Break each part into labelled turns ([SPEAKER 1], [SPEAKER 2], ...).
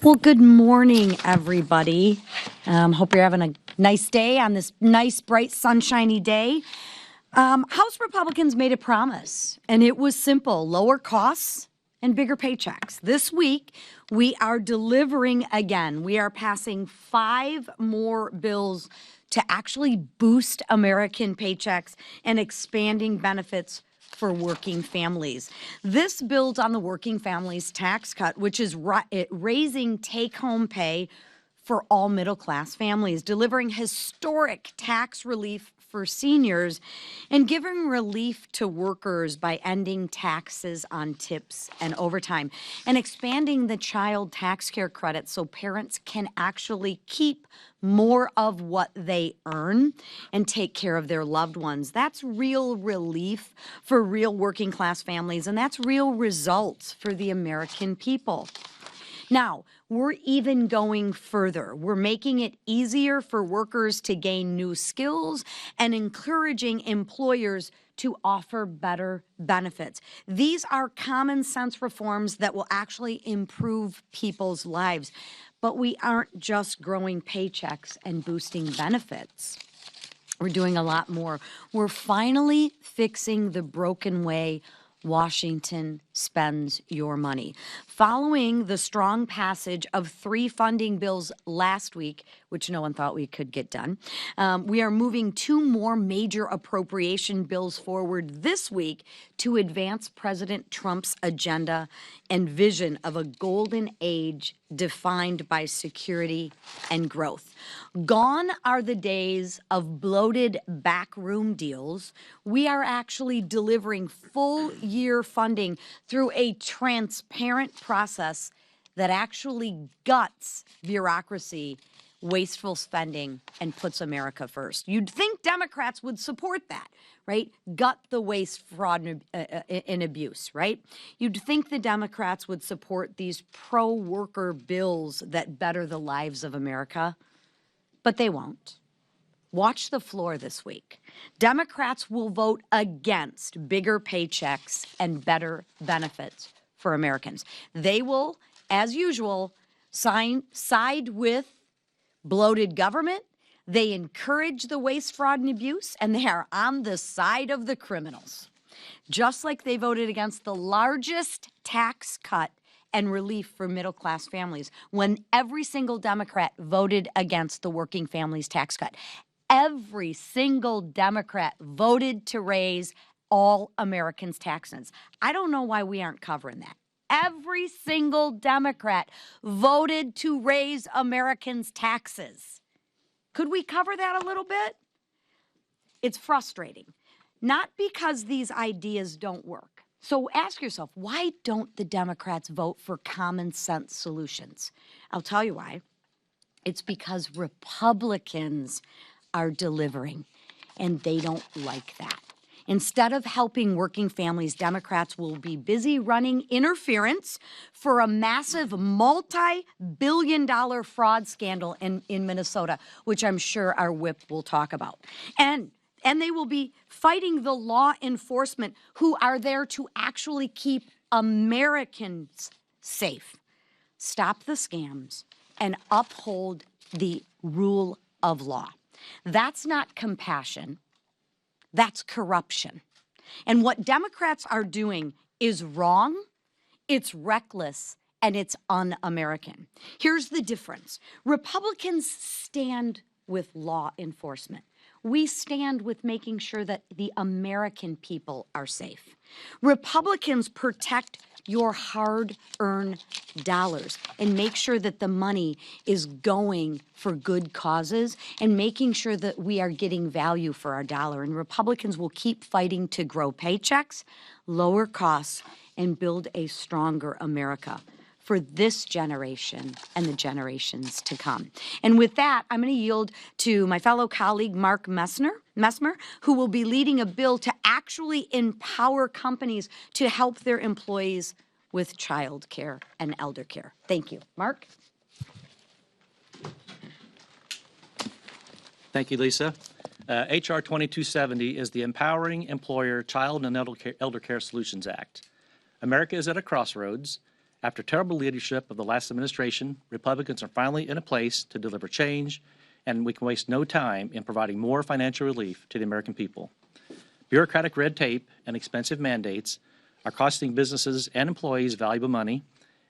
[SPEAKER 1] Well, good morning, everybody. Hope you're having a nice day on this nice, bright, sunshiny day. House Republicans made a promise, and it was simple: lower costs and bigger paychecks. This week, we are delivering again. We are passing 5 more bills to actually boost American paychecks and expanding benefits for working families. This builds on the working families tax cut, which is raising take-home pay for all middle-class families, delivering historic tax relief for seniors, and giving relief to workers by ending taxes on tips and overtime, and expanding the child tax care credit so parents can actually keep more of what they earn and take care of their loved ones. That's real relief for real working class families, and that's real results for the American people. Now, we're even going further. We're making it easier for workers to gain new skills and encouraging employers to offer better benefits. These are common sense reforms that will actually improve people's lives. But we aren't just growing paychecks and boosting benefits. We're doing a lot more. We're finally fixing the broken way Washington spends your money. Following the strong passage of 3 funding bills last week, which no one thought we could get done, we are moving 2 more major appropriation bills forward this week to advance President Trump's agenda and vision of a golden age defined by security and growth. Gone are the days of bloated backroom deals. We are actually delivering full year funding through a transparent process that actually guts bureaucracy, wasteful spending, and puts America first. You'd think Democrats would support that, right? Gut the waste, fraud, and abuse, right? You'd think the Democrats would support these pro-worker bills that better the lives of America, but they won't. Watch the floor this week. Democrats will vote against bigger paychecks and better benefits for Americans. They will, as usual, side with bloated government. They encourage the waste, fraud, and abuse, and they are on the side of the criminals. Just like they voted against the largest tax cut and relief for middle-class families when every single Democrat voted against the working families tax cut. Every single Democrat voted to raise all Americans' taxes. I don't know why we aren't covering that. Every single Democrat voted to raise Americans' taxes. Could we cover that a little bit? It's frustrating, not because these ideas don't work. So ask yourself, why don't the Democrats vote for common sense solutions? I'll tell you why. It's because Republicans are delivering, and they don't like that. Instead of helping working families, Democrats will be busy running interference for a massive multi-billion-dollar fraud scandal in Minnesota, which I'm sure our whip will talk about. And they will be fighting the law enforcement who are there to actually keep Americans safe. Stop the scams and uphold the rule of law. That's not compassion. That's corruption. And what Democrats are doing is wrong, it's reckless, and it's un-American. Here's the difference. Republicans stand with law enforcement. We stand with making sure that the American people are safe. Republicans protect your hard-earned dollars and make sure that the money is going for good causes and making sure that we are getting value for our dollar. And Republicans will keep fighting to grow paychecks, lower costs, and build a stronger America for this generation and the generations to come. And with that, I'm going to yield to my fellow colleague, Mark Messmer, who will be leading a bill to actually empower companies to help their employees with child care and elder care. Thank you. Mark?
[SPEAKER 2] Thank you, Lisa. H.R. 2270 is the Empowering Employer Child and Elder Care Solutions Act. America is at a crossroads, After terrible leadership of the last administration, Republicans are finally in a place to deliver change, and we can waste no time in providing more financial relief to the American people. Bureaucratic red tape and expensive mandates are costing businesses and employees valuable money,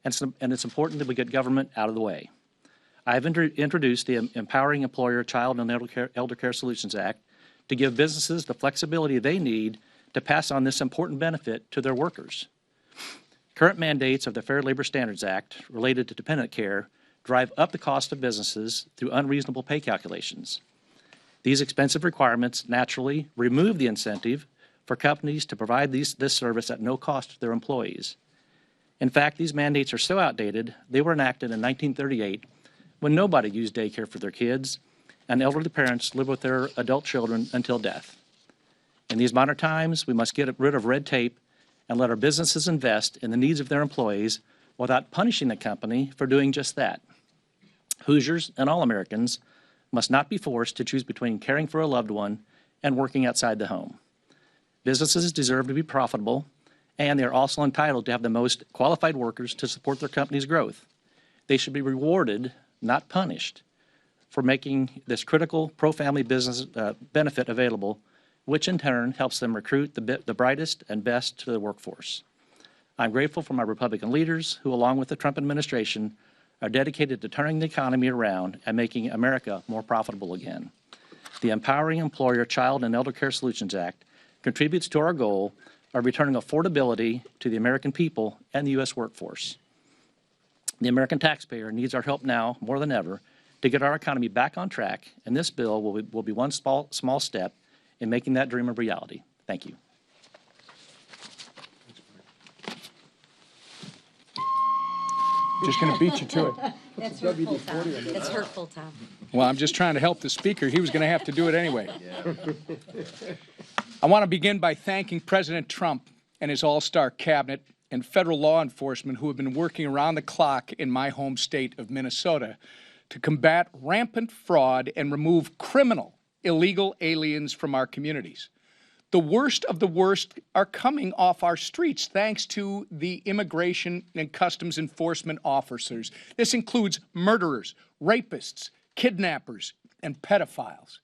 [SPEAKER 2] and it's important that we get government out of the way. I have introduced the Empowering Employer Child and Elder Care Solutions Act to give businesses the flexibility they need to pass on this important benefit to their workers. Current mandates of the Fair Labor Standards Act related to dependent care drive up the cost of businesses through unreasonable pay calculations. These expensive requirements naturally remove the incentive for companies to provide this service at no cost to their employees. In fact, these mandates are so outdated, they were enacted in 1938 when nobody used daycare for their kids and elderly parents lived with their adult children until death. In these modern times, we must get rid of red tape and let our businesses invest in the needs of their employees without punishing the company for doing just that. Hoosiers and all Americans must not be forced to choose between caring for a loved one and working outside the home. Businesses deserve to be profitable, and they are also entitled to have the most qualified workers to support their company's growth. They should be rewarded, not punished, for making this critical pro-family business benefit available, which in turn helps them recruit the brightest and best to the workforce. I'm grateful for my Republican leaders who, along with the Trump administration, are dedicated to turning the economy around and making America more profitable again. The Empowering Employer Child and Elder Care Solutions Act contributes to our goal of returning affordability to the American people and the U.S. workforce. The American taxpayer needs our help now more than ever to get our economy back on track, and this bill will be one small step in making that dream a reality. Thank you.
[SPEAKER 3] Just going to beat you to it.
[SPEAKER 1] That's hurtful, Tom. It's hurtful, Tom.
[SPEAKER 3] Well, I'm just trying to help the speaker. He was going to have to do it anyway. I want to begin by thanking President Trump and his all-star cabinet and federal law enforcement who have been working around the clock in my home state of Minnesota to combat rampant fraud and remove criminal illegal aliens from our communities. The worst of the worst are coming off our streets thanks to the immigration and customs enforcement officers. This includes murderers, rapists, kidnappers, and pedophiles.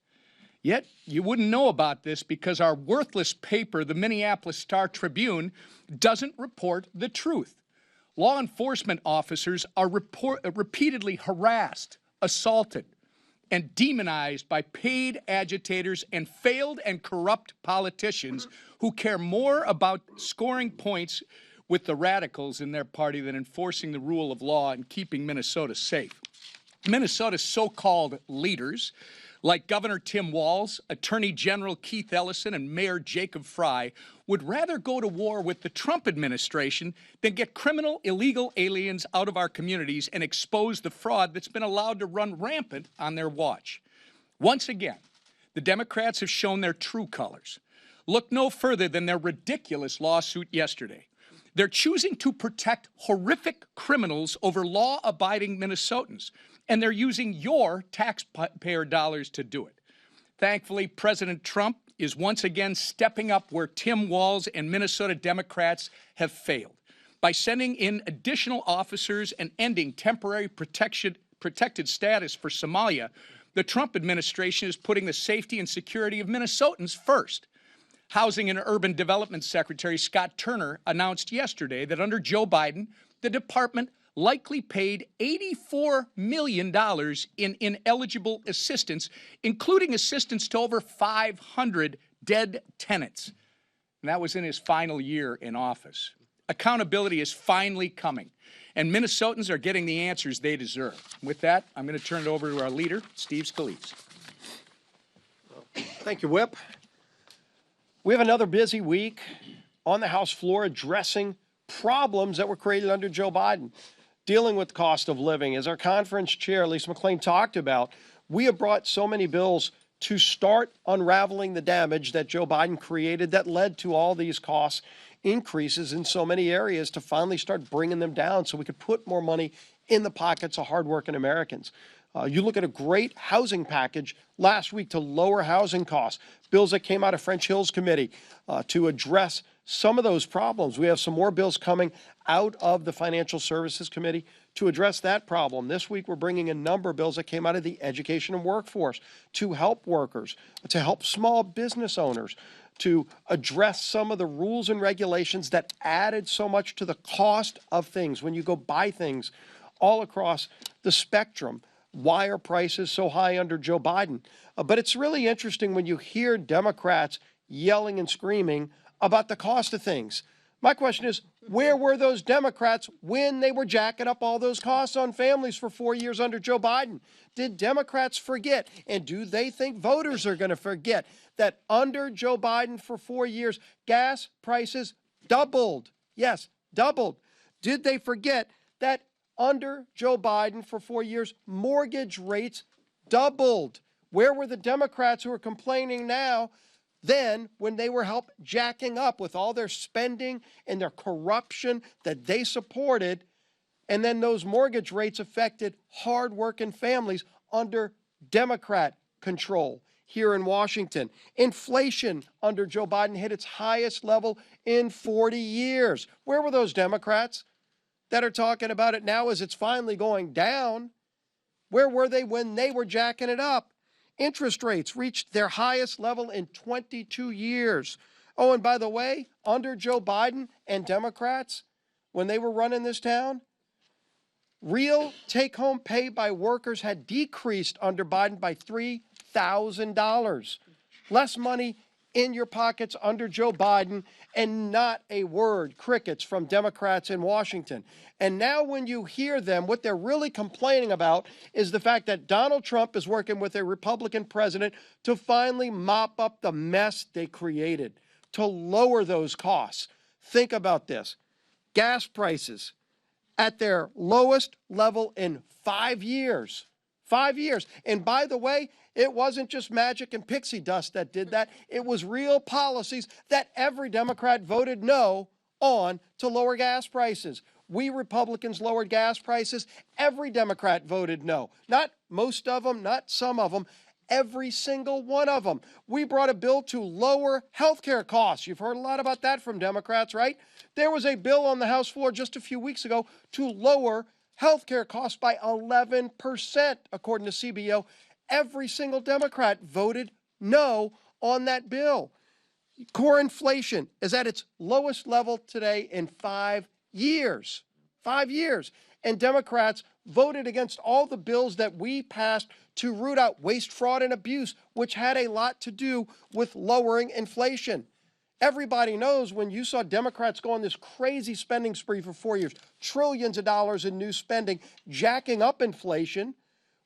[SPEAKER 3] Yet you wouldn't know about this because our worthless paper, the Minneapolis Star-Tribune, doesn't report the truth. Law enforcement officers are repeatedly harassed, assaulted, and demonized by paid agitators and failed and corrupt politicians who care more about scoring points with the radicals in their party than enforcing the rule of law and keeping Minnesota safe. Minnesota's so-called leaders, like Governor Tim Walz, Attorney General Keith Ellison, and Mayor Jacob Frey, would rather go to war with the Trump administration than get criminal illegal aliens out of our communities and expose the fraud that's been allowed to run rampant on their watch. Once again, the Democrats have shown their true colors. Look no further than their ridiculous lawsuit yesterday. They're choosing to protect horrific criminals over law-abiding Minnesotans, and they're using your taxpayer dollars to do it. Thankfully, President Trump is once again stepping up where Tim Walz and Minnesota Democrats have failed by sending in additional officers and ending temporary protected status for Somalia. The Trump administration is putting the safety and security of Minnesotans first. Housing and Urban Development Secretary Scott Turner announced yesterday that under Joe Biden, the department likely paid $84 million in ineligible assistance, including assistance to over 500 dead tenants. And that was in his final year in office. Accountability is finally coming, and Minnesotans are getting the answers they deserve. With that, I'm going to turn it over to our leader, Steve Scalise.
[SPEAKER 4] Thank you, Whip. We have another busy week on the House floor addressing problems that were created under Joe Biden, dealing with cost of living. As our conference chair, Lisa McClain, talked about, we have brought so many bills to start unraveling the damage that Joe Biden created that led to all these cost increases in so many areas to finally start bringing them down so we could put more money in the pockets of hardworking Americans. You look at a great housing package last week to lower housing costs, bills that came out of French Hill's committee to address some of those problems. We have some more bills coming out of the Financial Services Committee to address that problem. This week, we're bringing a number of bills that came out of the Education and Workforce to help workers, to help small business owners, to address some of the rules and regulations that added so much to the cost of things when you go buy things all across the spectrum. Why are prices so high under Joe Biden? But it's really interesting when you hear Democrats yelling and screaming about the cost of things. My question is, where were those Democrats when they were jacking up all those costs on families for 4 years under Joe Biden? Did Democrats forget? And do they think voters are going to forget that under Joe Biden for 4 years, gas prices doubled? Yes, doubled. Did they forget that under Joe Biden for 4 years, mortgage rates doubled? Where were the Democrats who are complaining now then when they were jacking up with all their spending and their corruption that they supported? And then those mortgage rates affected hardworking families under Democrat control here in Washington. Inflation under Joe Biden hit its highest level in 40 years. Where were those Democrats that are talking about it now as it's finally going down? Where were they when they were jacking it up? Interest rates reached their highest level in 22 years. Oh, and by the way, under Joe Biden and Democrats, when they were running this town, real take-home pay by workers had decreased under Biden by $3,000. Less money in your pockets under Joe Biden, and not a word, crickets, from Democrats in Washington. And now when you hear them, what they're really complaining about is the fact that Donald Trump is working with a Republican president to finally mop up the mess they created, to lower those costs. Think about this. Gas prices at their lowest level in 5 years. 5 years. And by the way, it wasn't just magic and pixie dust that did that. It was real policies that every Democrat voted no on to lower gas prices. We Republicans lowered gas prices. Every Democrat voted no. Not most of them, not some of them. Every single one of them. We brought a bill to lower health care costs. You've heard a lot about that from Democrats, right? There was a bill on the House floor just a few weeks ago to lower health care costs by 11%, according to CBO. Every single Democrat voted no on that bill. Core inflation is at its lowest level today in 5 years. 5 years. And Democrats voted against all the bills that we passed to root out waste, fraud, and abuse, which had a lot to do with lowering inflation. Everybody knows when you saw Democrats go on this crazy spending spree for 4 years, trillions of dollars in new spending, jacking up inflation,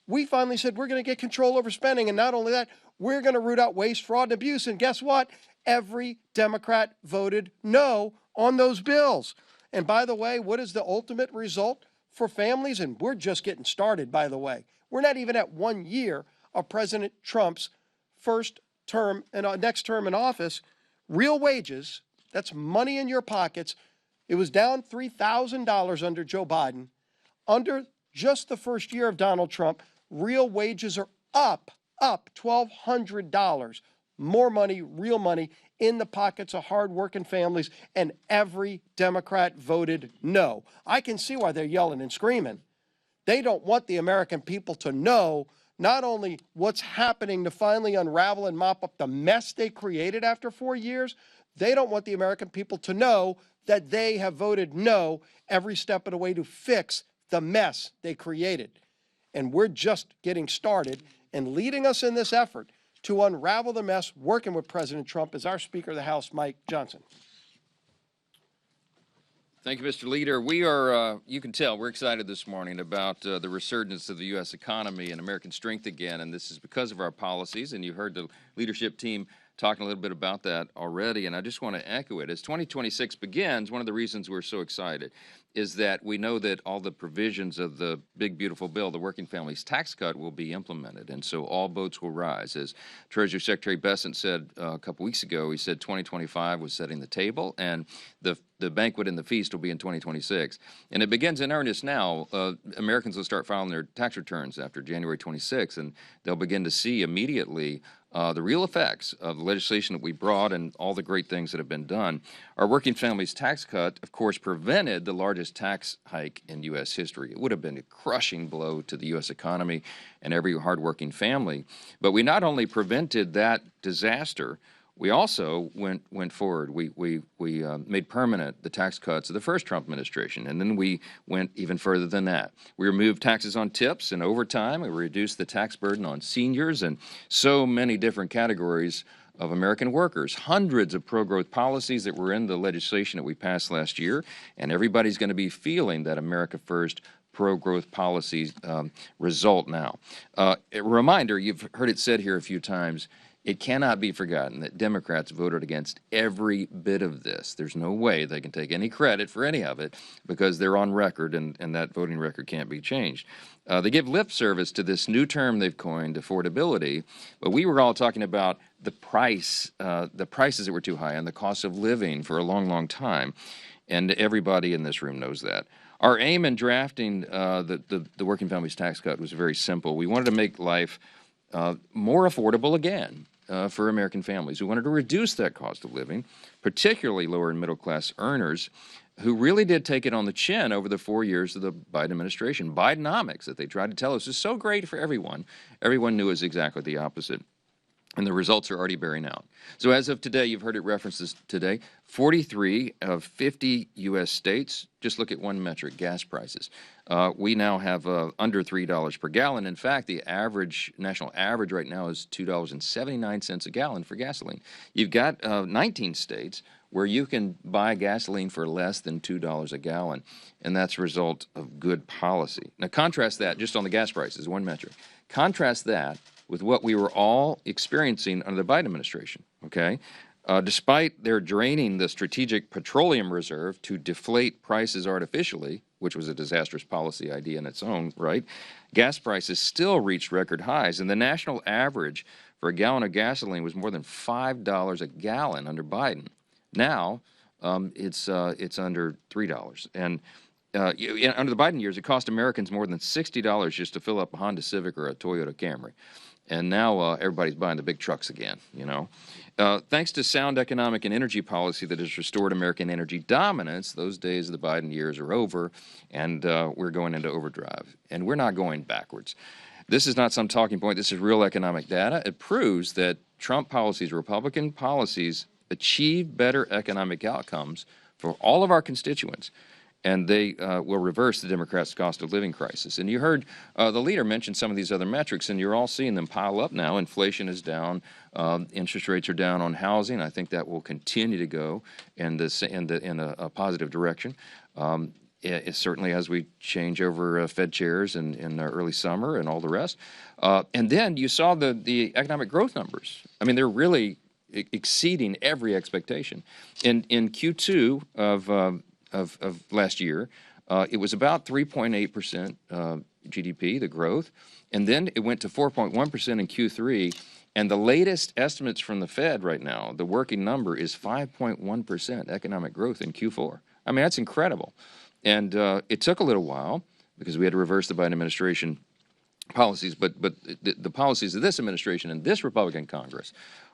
[SPEAKER 4] we finally said we're going to get control over spending. And not only that, we're going to root out waste, fraud, and abuse. And guess what? Every Democrat voted no on those bills. And by the way, what is the ultimate result for families? And we're just getting started, by the way. We're not even at 1 year of President Trump's first term and next term in office. Real wages, that's money in your pockets. It was down $3,000 under Joe Biden. Under just the first year of Donald Trump, real wages are up $1,200. More money, real money, in the pockets of hardworking families, and every Democrat voted no. I can see why they're yelling and screaming. They don't want the American people to know not only what's happening to finally unravel and mop up the mess they created after 4 years, they don't want the American people to know that they have voted no every step of the way to fix the mess they created. And we're just getting started, and leading us in this effort to unravel the mess, working with President Trump, is our Speaker of the House, Mike Johnson.
[SPEAKER 5] Thank you, Mr. Leader. We are, you can tell, we're excited this morning about the resurgence of the U.S. economy and American strength again, and this is because of our policies, and you heard the leadership team talking a little bit about that already, and I just want to echo it. As 2026 begins, one of the reasons we're so excited is that we know that all the provisions of the big, beautiful bill, the Working Families Tax Cut, will be implemented, and so all boats will rise. As Treasury Secretary Bessent said a couple weeks ago, he said 2025 was setting the table, and the banquet and the feast will be in 2026. And it begins in earnest now. Americans will start filing their tax returns after January 26th, and they'll begin to see immediately the real effects of the legislation that we brought and all the great things that have been done. Our Working Families Tax Cut, of course, prevented the largest tax hike in U.S. history. It would have been a crushing blow to the U.S. economy and every hardworking family. But we not only prevented that disaster, we also went forward. We made permanent the tax cuts of the first Trump administration, and then we went even further than that. We removed taxes on tips and overtime. We reduced the tax burden on seniors and so many different categories of American workers. Hundreds of pro-growth policies that were in the legislation that we passed last year, and everybody's going to be feeling that America First pro-growth policies result now. A reminder, you've heard it said here a few times, it cannot be forgotten that Democrats voted against every bit of this. There's no way they can take any credit for any of it because they're on record, and that voting record can't be changed. They give lip service to this new term they've coined, affordability, but we were all talking about the prices that were too high and the cost of living for a long, long time, and everybody in this room knows that. Our aim in drafting the Working Families Tax Cut was very simple. We wanted to make life more affordable again for American families. We wanted to reduce that cost of living, particularly lower and middle class earners who really did take it on the chin over the 4 years of the Biden administration. Bidenomics that they tried to tell us is so great for everyone. Everyone knew it was exactly the opposite. And the results are already bearing out. So as of today, you've heard it references today, 43 of 50 U.S. states, just look at one metric, gas prices. We now have under $3 per gallon. In fact, the national average right now is $2.79 a gallon for gasoline. You've got 19 states where you can buy gasoline for less than $2 a gallon, and that's a result of good policy. Now contrast that, just on the gas prices, one metric. Contrast that with what we were all experiencing under the Biden administration, okay? Despite their draining the strategic petroleum reserve to deflate prices artificially, which was a disastrous policy idea in its own right, gas prices still reached record highs, and the national average for a gallon of gasoline was more than $5 a gallon under Biden. Now, it's under $3. And under the Biden years, it cost Americans more than $60 just to fill up a Honda Civic or a Toyota Camry. And now everybody's buying the big trucks again, you know. Thanks to sound economic and energy policy that has restored American energy dominance, those days of the Biden years are over, and we're going into overdrive. And we're not going backwards. This is not some talking point. This is real economic data. It proves that Trump policies, Republican policies, achieve better economic outcomes for all of our constituents, and they will reverse the Democrats' cost of living crisis. And you heard the leader mention some of these other metrics, and you're all seeing them pile up now. Inflation is down. Interest rates are down on housing. I think that will continue to go in a positive direction. Certainly as we change over Fed chairs in the early summer and all the rest. And then you saw the economic growth numbers. I mean, they're really exceeding every expectation. In Q2 of last year, it was about 3.8% GDP, the growth, and then it went to 4.1% in Q3, and the latest estimates from the Fed right now, the working number is 5.1% economic growth in Q4. I mean, that's incredible. And it took a little while because we had to reverse the Biden administration policies, but the policies of this administration and this Republican Congress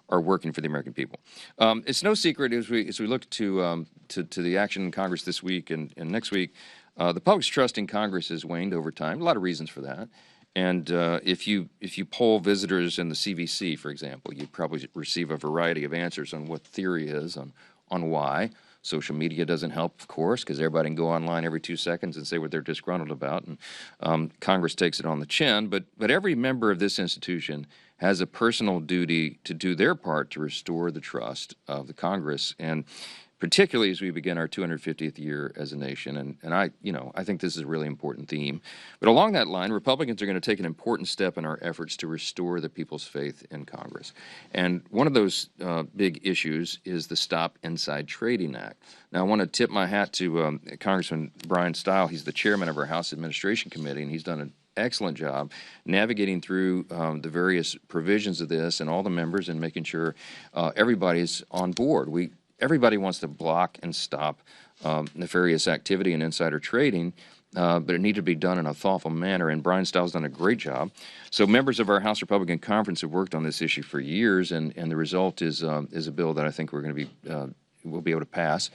[SPEAKER 5] are working for the American people. It's no secret as we look to the action in Congress this week and next week, the public's trust in Congress has waned over time. A lot of reasons for that. And if you poll visitors in the CVC, for example, you probably receive a variety of answers on what theory is, on why. Social media doesn't help, of course, because everybody can go online every 2 seconds and say what they're disgruntled about, and Congress takes it on the chin. But every member of this institution has a personal duty to do their part to restore the trust of the Congress, and particularly as we begin our 250th year as a nation. And I think this is a really important theme. But along that line, Republicans are going to take an important step in our efforts to restore the people's faith in Congress. And one of those big issues is the Stop Inside Trading Act. Now, I want to tip my hat to Congressman Brian Stile. He's the chairman of our House Administration Committee, and he's done an excellent job navigating through the various provisions of this and all the members and making sure everybody's on board. Everybody wants to block and stop nefarious activity and insider trading, but it needed to be done in a thoughtful manner, and Brian Stile's done a great job. So members of our House Republican Conference have worked on this issue for years, and the result is a bill that I think we're going to be we'll be able to pass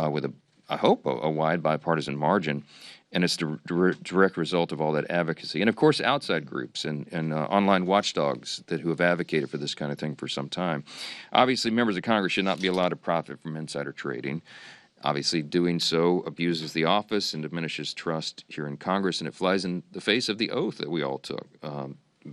[SPEAKER 5] with I hope a wide bipartisan margin. And it's the direct result of all that advocacy. And, of course, outside groups and online watchdogs who have advocated for this kind of thing for some time. Obviously, members of Congress should not be allowed to profit from insider trading. Obviously, doing so abuses the office and diminishes trust here in Congress, and it flies in the face of the oath that we all took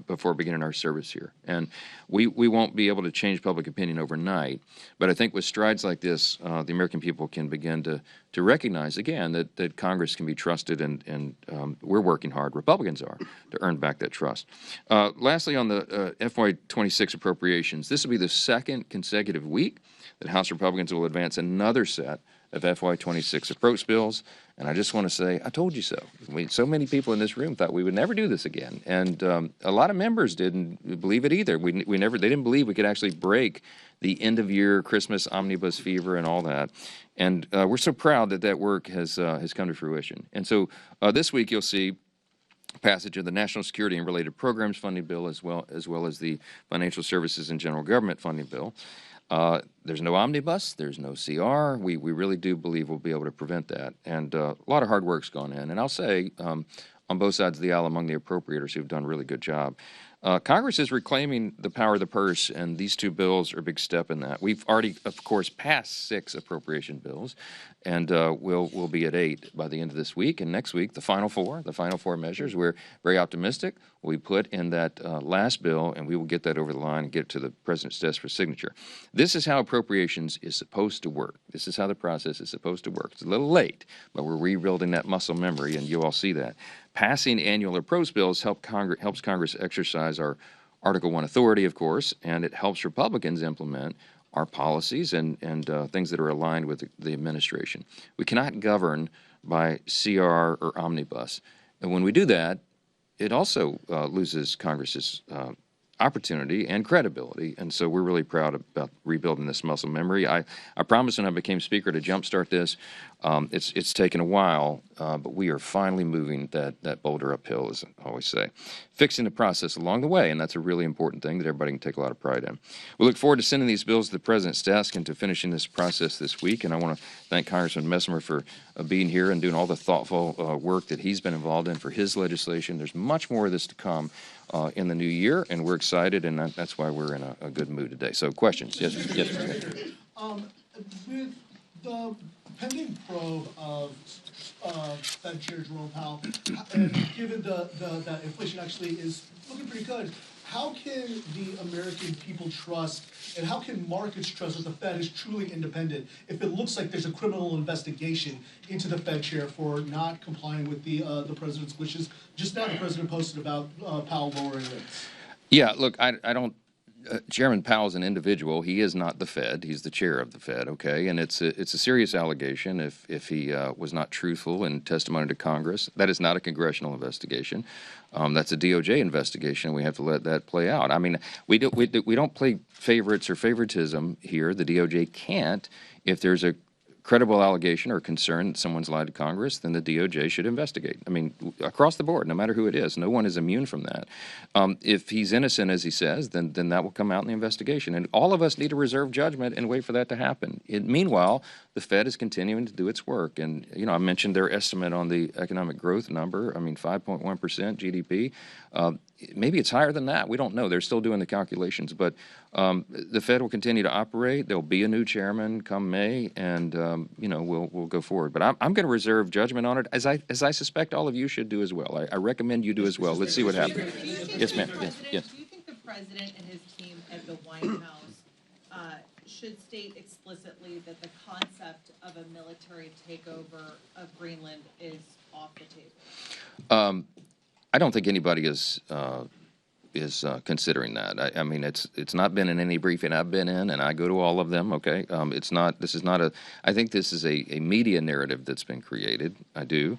[SPEAKER 5] before beginning our service here. And we won't be able to change public opinion overnight, but I think with strides like this, the American people can begin to recognize again that Congress can be trusted, and we're working hard, Republicans are, to earn back that trust. Lastly, on the FY26 appropriations, this will be the second consecutive week that House Republicans will advance another set of FY26 approach bills. And I just want to say, I told you so. So many people in this room thought we would never do this again. And a lot of members didn't believe it either. They didn't believe we could actually break the end of year Christmas omnibus fever and all that. And we're so proud that work has come to fruition. And so this week you'll see passage of the National Security and Related Programs Funding Bill as well as the Financial Services and General Government Funding Bill. There's no omnibus, there's no CR. We really do believe we'll be able to prevent that. And a lot of hard work's gone in. And I'll say, on both sides of the aisle among the appropriators who've done a really good job. Congress is reclaiming the power of the purse, and these two bills are a big step in that. We've already, of course, passed 6 appropriation bills, and we'll be at 8 by the end of this week. And next week, the final 4 measures, we're very optimistic, will be put in that last bill, and we will get that over the line and get it to the president's desk for signature. This is how appropriations is supposed to work. This is how the process is supposed to work. It's a little late, but we're rebuilding that muscle memory, and you all see that. Passing annual approach bills helps Congress exercise our Article 1 authority, of course, and it helps Republicans implement our policies and things that are aligned with the administration. We cannot govern by CR or omnibus. And when we do that, it also loses Congress's opportunity and credibility, and so we're really proud about rebuilding this muscle memory. I promised when I became Speaker to jumpstart this. It's taken a while, but we are finally moving that boulder uphill, as I always say. Fixing the process along the way, and that's a really important thing that everybody can take a lot of pride in. We look forward to sending these bills to the President's desk and to finishing this process this week, and I want to thank Congressman Messmer for being here and doing all the thoughtful work that he's been involved in for his legislation. There's much more of this to come in the new year, and we're excited, and that's why we're in a good mood today. So questions? Yes.
[SPEAKER 6] With the pending probe of Fed Chair Jerome Powell, and given that inflation actually is looking pretty good, how can the American people trust, and how can markets trust that the Fed is truly independent if it looks like there's a criminal investigation into the Fed chair for not complying with the president's wishes? Just now, the president posted about Powell lowering rates.
[SPEAKER 5] Yeah, look, I don't. Chairman Powell is an individual. He is not the Fed. He's the chair of the Fed, okay? And it's a serious allegation if he was not truthful in testimony to Congress. That is not a congressional investigation. That's a DOJ investigation. We have to let that play out. I mean, we don't play favorites or favoritism here. The DOJ can't. If there's a credible allegation or concern that someone's lied to Congress, then the DOJ should investigate. I mean, across the board, no matter who it is, no one is immune from that. If he's innocent, as he says, then that will come out in the investigation. And all of us need to reserve judgment and wait for that to happen. Meanwhile, the Fed is continuing to do its work. And, you know, I mentioned their estimate on the economic growth number. I mean, 5.1% GDP. Maybe it's higher than that. We don't know. They're still doing the calculations. But the Fed will continue to operate. There'll be a new chairman come May, and you know, we'll go forward. But I'm going to reserve judgment on it, as I suspect all of you should do as well. I recommend you do as well. Let's see what happens. Yes, ma'am. Yes.
[SPEAKER 7] Do you think the president and his team at the White House should state explicitly that the concept of a military takeover of Greenland is off the table?
[SPEAKER 5] I don't think anybody is considering that. I mean, it's not been in any briefing I've been in, and I go to all of them. Okay, it's not. This is not a. I think this is a media narrative that's been created. I do.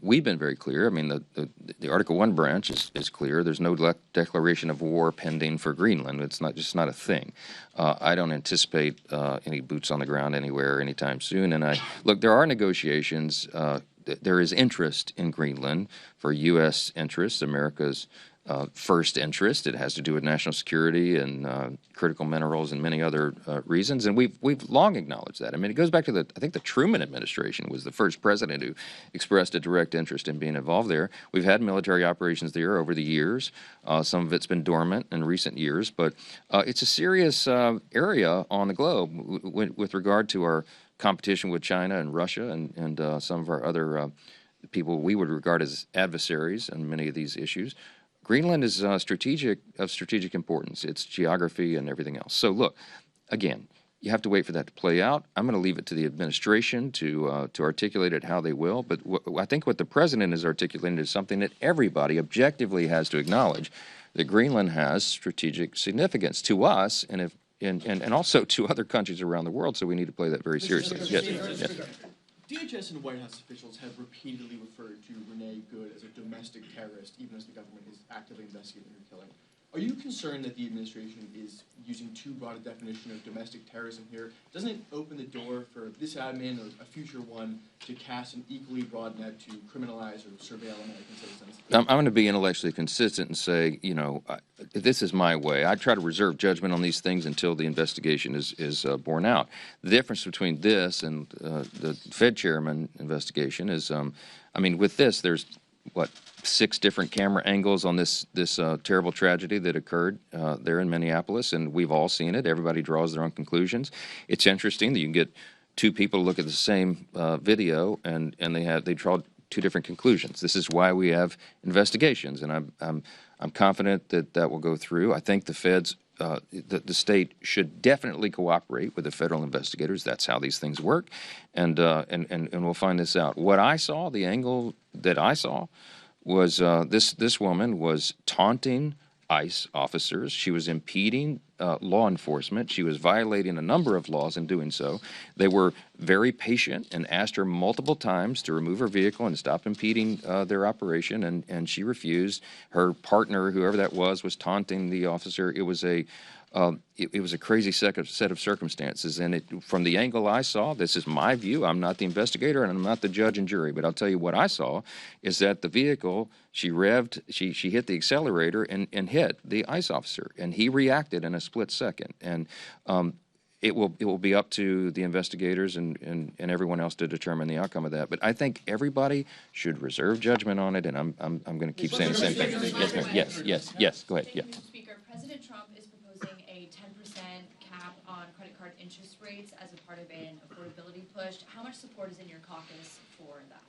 [SPEAKER 5] We've been very clear. I mean, the Article 1 branch is clear. There's no declaration of war pending for Greenland. It's not a thing. I don't anticipate any boots on the ground anywhere anytime soon. And look, there are negotiations. There is interest in Greenland for U.S. interests, America's first interest. It has to do with national security and critical minerals and many other reasons, and we've long acknowledged that. I mean, it goes back to I think the Truman administration was the first president who expressed a direct interest in being involved there. We've had military operations there over the years. Some of it's been dormant in recent years, but it's a serious area on the globe with regard to our competition with China and Russia and some of our other people we would regard as adversaries on many of these issues. Greenland is of strategic importance, its geography and everything else. So look, again, you have to wait for that to play out. I'm going to leave it to the administration to articulate it how they will. But I think what the president is articulating is something that everybody objectively has to acknowledge, that Greenland has strategic significance to us and also to other countries around the world. So we need to play that very seriously. Yes.
[SPEAKER 8] DHS and White House officials have repeatedly referred to Renee Good as a domestic terrorist, even as the government is actively investigating her killing. Are you concerned that the administration is using too broad a definition of domestic terrorism here? Doesn't it open the door for this admin or a future one to cast an equally broad net to criminalize or surveil American citizens?
[SPEAKER 5] I'm going to be intellectually consistent and say, this is my way. I try to reserve judgment on these things until the investigation is borne out. The difference between this and the Fed chairman investigation is, with this, there's, 6 different camera angles on this terrible tragedy that occurred there in Minneapolis, and we've all seen it. Everybody draws their own conclusions. It's interesting that you can get 2 people to look at the same video, and they draw 2 different conclusions. This is why we have investigations, and I'm confident that will go through. I think the feds. The state should definitely cooperate with the federal investigators. That's how these things work, and we'll find this out. What I saw, the angle that I saw, was this woman was taunting ICE officers. She was impeding law enforcement. She was violating a number of laws in doing so. They were very patient and asked her multiple times to remove her vehicle and stop impeding their operation, and she refused. Her partner, whoever that was taunting the officer. It was a crazy set of circumstances, and from the angle I saw, this is my view. I'm not the investigator, and I'm not the judge and jury, but I'll tell you what I saw is that the vehicle, she revved, she hit the accelerator and hit the ICE officer, and he reacted in a split second. And it will be up to the investigators and everyone else to determine the outcome of that. But I think everybody should reserve judgment on it, and I'm going to keep saying the same thing. Yes, ma'am. Yes. Go ahead. Yeah.
[SPEAKER 9] Thank you, Mr. Speaker. President Trump is proposing a 10% cap on credit card interest rates as a part of an affordability push. How much support is in your caucus for that?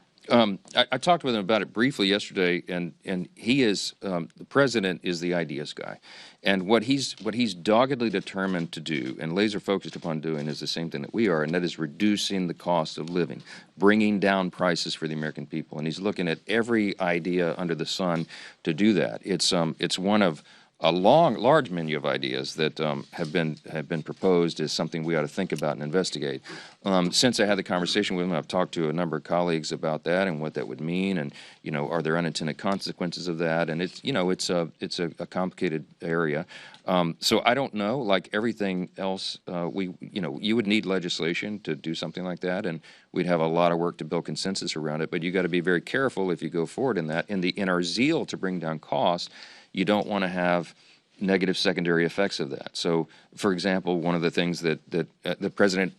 [SPEAKER 5] I talked with him about it briefly yesterday, and he is the president is the ideas guy, and what he's doggedly determined to do and laser focused upon doing is the same thing that we are, and that is reducing the cost of living, bringing down prices for the American people, and he's looking at every idea under the sun to do that. It's one of a large menu of ideas that have been proposed as something we ought to think about and investigate. Since I had the conversation with him, I've talked to a number of colleagues about that and what that would mean, and are there unintended consequences of that? And it's a complicated area. So I don't know. Like everything else, you would need legislation to do something like that, and we'd have a lot of work to build consensus around it. But you got to be very careful if you go forward in that. In our zeal to bring down costs, you don't want to have negative secondary effects of that. So, for example, one of the things that the president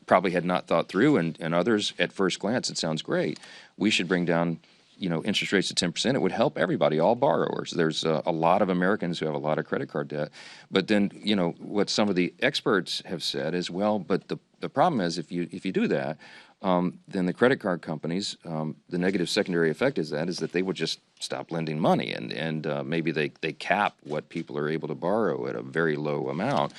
[SPEAKER 5] probably had not thought through, and others at first glance, it sounds great. We should bring down, interest rates to 10%. It would help everybody, all borrowers. There's a lot of Americans who have a lot of credit card debt. But then, what some of the experts have said is, well, but the problem is if you do that, then the credit card companies, the negative secondary effect is that they would just stop lending money, and maybe they cap what people are able to borrow at a very low amount.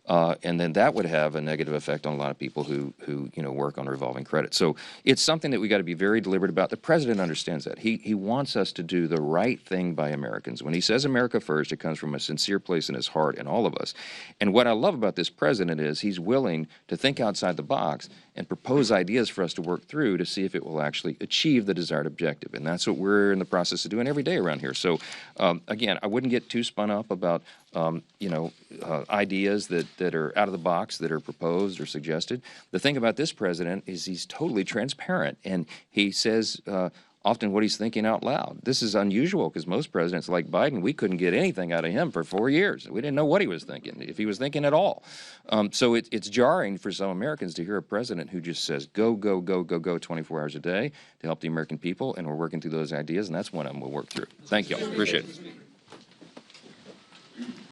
[SPEAKER 5] And then that would have a negative effect on a lot of people who work on revolving credit. So it's something that we got to be very deliberate about. The president understands that. He wants us to do the right thing by Americans. When he says America first, it comes from a sincere place in his heart and all of us. And what I love about this president is he's willing to think outside the box and propose ideas for us to work through to see if it will actually achieve the desired objective. And that's what we're in the process of doing every day around here. So again, I wouldn't get too spun up about ideas that are out of the box, that are proposed or suggested. The thing about this president is he's totally transparent, and he says often what he's thinking out loud. This is unusual because most presidents like Biden, we couldn't get anything out of him for 4 years. We didn't know what he was thinking, if he was thinking at all. So it's jarring for some Americans to hear a president who just says go, go, go, go, go 24 hours a day to help the American people, and we're working through those ideas, and that's one of them we'll work through. Thank you. Appreciate it.